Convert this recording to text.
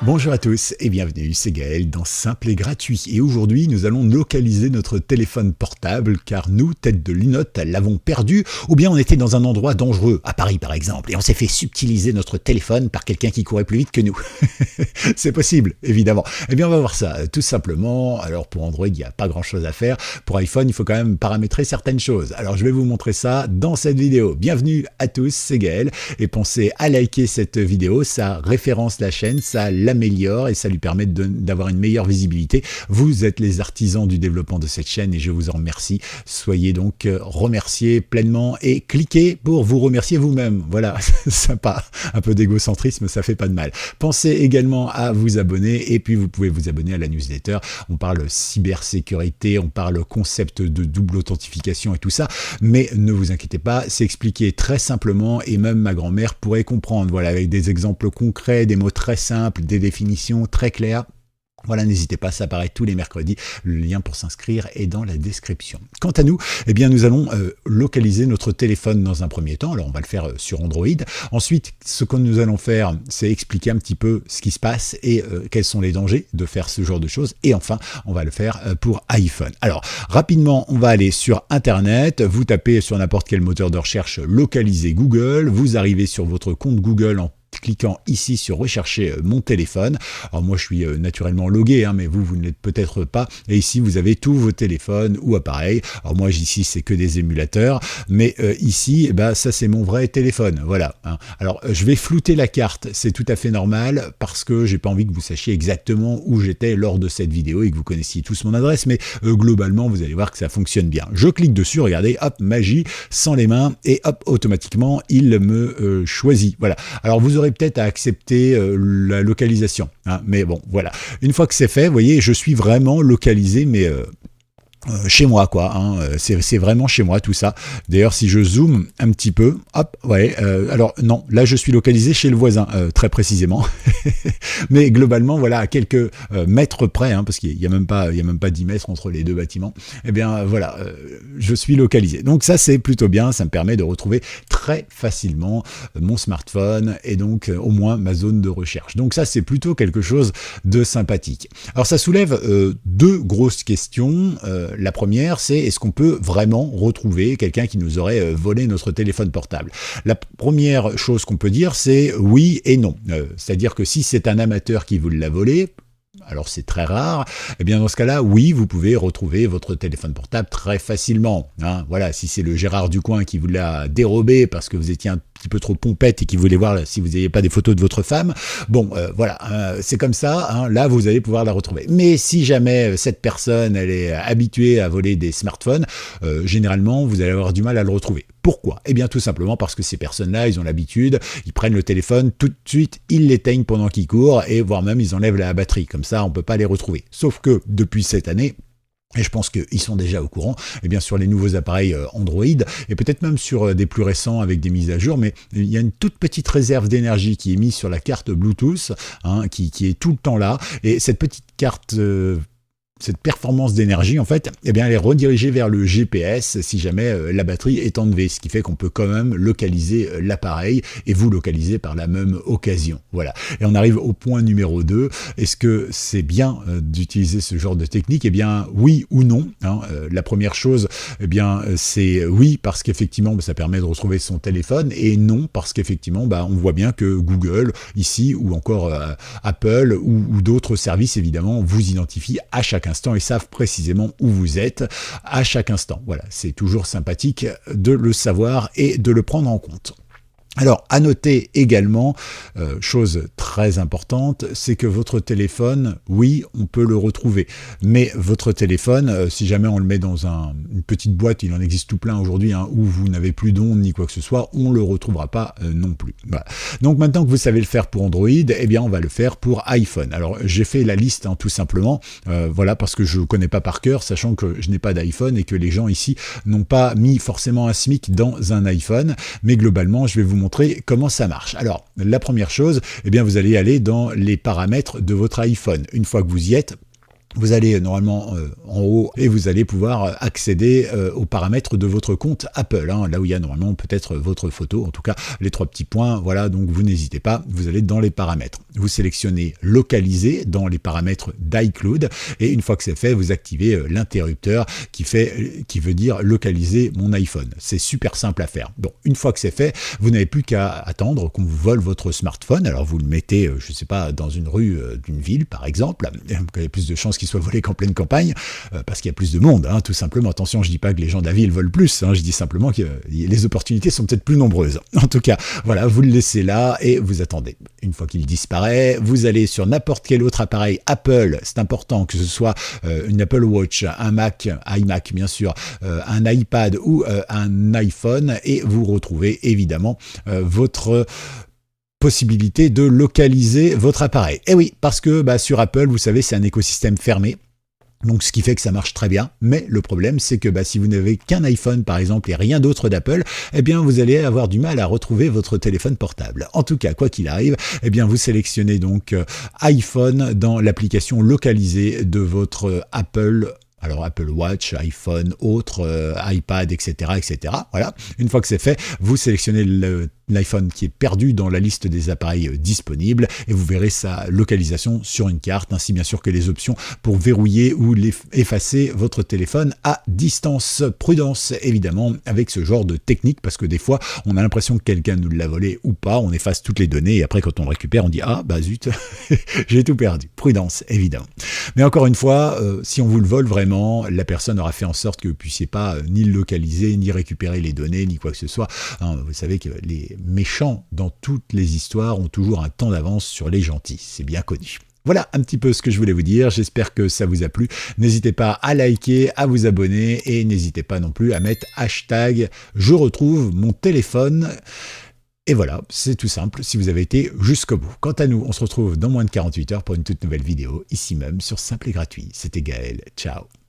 Bonjour à tous et bienvenue, c'est Gaël dans Simple et Gratuit. Et aujourd'hui, nous allons localiser notre téléphone portable car nous, tête de linotte, l'avons perdu ou bien on était dans un endroit dangereux, à Paris par exemple, et on s'est fait subtiliser notre téléphone par quelqu'un qui courait plus vite que nous. C'est possible, évidemment. Eh bien, on va voir ça tout simplement. Alors pour Android, il n'y a pas grand chose à faire. Pour iPhone, il faut quand même paramétrer certaines choses. Alors je vais vous montrer ça dans cette vidéo. Bienvenue à tous, c'est Gaël et pensez à liker cette vidéo, ça référence la chaîne, ça l'améliore et ça lui permet d'avoir une meilleure visibilité. Vous êtes les artisans du développement de cette chaîne et je vous en remercie. Soyez donc remerciés pleinement et cliquez pour vous remercier vous-même. Voilà, sympa, un peu d'égocentrisme, ça fait pas de mal. Pensez également à vous abonner et puis vous pouvez vous abonner à la newsletter. On parle cybersécurité, on parle concept de double authentification et tout ça, mais ne vous inquiétez pas, c'est expliqué très simplement et même ma grand-mère pourrait comprendre, voilà, avec des exemples concrets, des mots très simples, des définitions très claires. Voilà, n'hésitez pas, ça apparaît tous les mercredis. Le lien pour s'inscrire est dans la description. Quant à nous, eh bien, nous allons localiser notre téléphone dans un premier temps. Alors, on va le faire sur Android. Ensuite, ce que nous allons faire, c'est expliquer un petit peu ce qui se passe et quels sont les dangers de faire ce genre de choses. Et enfin, on va le faire pour iPhone. Alors, rapidement, on va aller sur Internet. Vous tapez sur n'importe quel moteur de recherche localiser Google. Vous arrivez sur votre compte Google en cliquant ici sur rechercher mon téléphone. Alors moi je suis naturellement logué, mais vous ne l'êtes peut-être pas. Et ici vous avez tous vos téléphones ou appareils. Alors moi ici c'est que des émulateurs, mais ici ça c'est mon vrai téléphone. Voilà. Alors je vais flouter la carte, c'est tout à fait normal parce que j'ai pas envie que vous sachiez exactement où j'étais lors de cette vidéo et que vous connaissiez tous mon adresse, mais globalement vous allez voir que ça fonctionne bien. Je clique dessus, regardez, hop, magie, sans les mains et hop, automatiquement il me choisit. Voilà. Alors vous aurez peut-être à accepter la localisation, mais bon, voilà. Une fois que c'est fait, vous voyez, je suis vraiment localisé, mais chez moi, quoi. C'est vraiment chez moi tout ça. D'ailleurs, si je zoome un petit peu, hop, ouais. Alors non, là je suis localisé chez le voisin, très précisément. Mais globalement, voilà, à quelques mètres près, parce qu'il y a même pas 10 mètres entre les deux bâtiments. Eh bien, voilà, je suis localisé. Donc ça, c'est plutôt bien. Ça me permet de retrouver très facilement mon smartphone et donc au moins ma zone de recherche. Donc ça, c'est plutôt quelque chose de sympathique. Alors ça soulève deux grosses questions. La première, c'est est-ce qu'on peut vraiment retrouver quelqu'un qui nous aurait volé notre téléphone portable? La première chose qu'on peut dire, c'est oui et non. C'est-à-dire que si c'est un amateur qui vous l'a volé, alors c'est très rare, eh bien dans ce cas-là, oui, vous pouvez retrouver votre téléphone portable très facilement. Voilà, si c'est le Gérard du coin qui vous l'a dérobé parce que vous étiez un petit peu trop pompette et qui voulait voir si vous n'aviez pas des photos de votre femme, bon, voilà, c'est comme ça, là vous allez pouvoir la retrouver. Mais si jamais cette personne, elle est habituée à voler des smartphones, généralement, vous allez avoir du mal à le retrouver. Pourquoi? Eh bien tout simplement parce que ces personnes-là, ils ont l'habitude, ils prennent le téléphone, tout de suite, ils l'éteignent pendant qu'ils courent, et voire même ils enlèvent la batterie. Comme ça, on ne peut pas les retrouver. Sauf que depuis cette année, et je pense qu'ils sont déjà au courant, et bien sur les nouveaux appareils Android, et peut-être même sur des plus récents avec des mises à jour, mais il y a une toute petite réserve d'énergie qui est mise sur la carte Bluetooth, qui est tout le temps là, et cette petite carte... cette performance d'énergie, en fait, eh bien, elle est redirigée vers le GPS si jamais la batterie est enlevée, ce qui fait qu'on peut quand même localiser l'appareil et vous localiser par la même occasion. Voilà. Et on arrive au point numéro 2. Est-ce que c'est bien d'utiliser ce genre de technique? Eh bien, oui ou non. La première chose, eh bien, c'est oui parce qu'effectivement, ça permet de retrouver son téléphone et non parce qu'effectivement, on voit bien que Google, ici, ou encore Apple ou d'autres services, évidemment, vous identifient à chaque instant et savent précisément où vous êtes à chaque instant. Voilà, c'est toujours sympathique de le savoir et de le prendre en compte. Alors, à noter également, chose très importante, c'est que votre téléphone, oui, on peut le retrouver, mais votre téléphone, si jamais on le met dans une petite boîte, il en existe tout plein aujourd'hui, où vous n'avez plus d'ondes ni quoi que ce soit, on ne le retrouvera pas non plus. Voilà. Donc maintenant que vous savez le faire pour Android, eh bien on va le faire pour iPhone. Alors j'ai fait la liste tout simplement, voilà, parce que je ne connais pas par cœur, sachant que je n'ai pas d'iPhone et que les gens ici n'ont pas mis forcément un SMIC dans un iPhone, mais globalement je vais vous montrer comment ça marche. Alors, la première chose, eh bien, vous allez aller dans les paramètres de votre iPhone. Une fois que vous y êtes, vous allez normalement en haut et vous allez pouvoir accéder aux paramètres de votre compte Apple, là où il y a normalement peut-être votre photo, en tout cas les trois petits points, voilà, donc vous n'hésitez pas, vous allez dans les paramètres. vous sélectionnez localiser dans les paramètres d'iCloud et une fois que c'est fait, vous activez l'interrupteur qui veut dire localiser mon iPhone. C'est super simple à faire. Bon, une fois que c'est fait, vous n'avez plus qu'à attendre qu'on vous vole votre smartphone. Alors vous le mettez, je ne sais pas, dans une rue d'une ville par exemple. Il y a plus de chances qu'il soit volé qu'en pleine campagne parce qu'il y a plus de monde, hein, tout simplement. Attention, je ne dis pas que les gens de la ville volent plus, hein, je dis simplement que les opportunités sont peut-être plus nombreuses. En tout cas, voilà, vous le laissez là et vous attendez. Une fois qu'il disparaît, vous allez sur n'importe quel autre appareil Apple, c'est important que ce soit une Apple Watch, un Mac, iMac bien sûr, un iPad ou un iPhone et vous retrouvez évidemment votre possibilité de localiser votre appareil. Et oui, parce que sur Apple, vous savez, c'est un écosystème fermé. Donc, ce qui fait que ça marche très bien. Mais le problème, c'est que si vous n'avez qu'un iPhone, par exemple, et rien d'autre d'Apple, eh bien, vous allez avoir du mal à retrouver votre téléphone portable. En tout cas, quoi qu'il arrive, eh bien, vous sélectionnez donc iPhone dans l'application localisée de votre Apple. Alors Apple Watch, iPhone, autres, iPad, etc., etc. Voilà. Une fois que c'est fait, vous sélectionnez l'iPhone qui est perdu dans la liste des appareils disponibles et vous verrez sa localisation sur une carte, ainsi bien sûr que les options pour verrouiller ou effacer votre téléphone à distance. Prudence évidemment avec ce genre de technique parce que des fois on a l'impression que quelqu'un nous l'a volé ou pas, on efface toutes les données et après quand on récupère on dit ah bah zut, j'ai tout perdu. Prudence évidemment. Mais encore une fois, si on vous le vole vraiment, la personne aura fait en sorte que vous ne puissiez pas ni le localiser, ni récupérer les données, ni quoi que ce soit. Hein, vous savez que les méchants dans toutes les histoires ont toujours un temps d'avance sur les gentils, c'est bien connu. Voilà un petit peu ce que je voulais vous dire, j'espère que ça vous a plu. N'hésitez pas à liker, à vous abonner et n'hésitez pas non plus à mettre hashtag je retrouve mon téléphone. Et voilà, c'est tout simple si vous avez été jusqu'au bout. Quant à nous, on se retrouve dans moins de 48 heures pour une toute nouvelle vidéo, ici même sur Simple et Gratuit. C'était Gaël, ciao.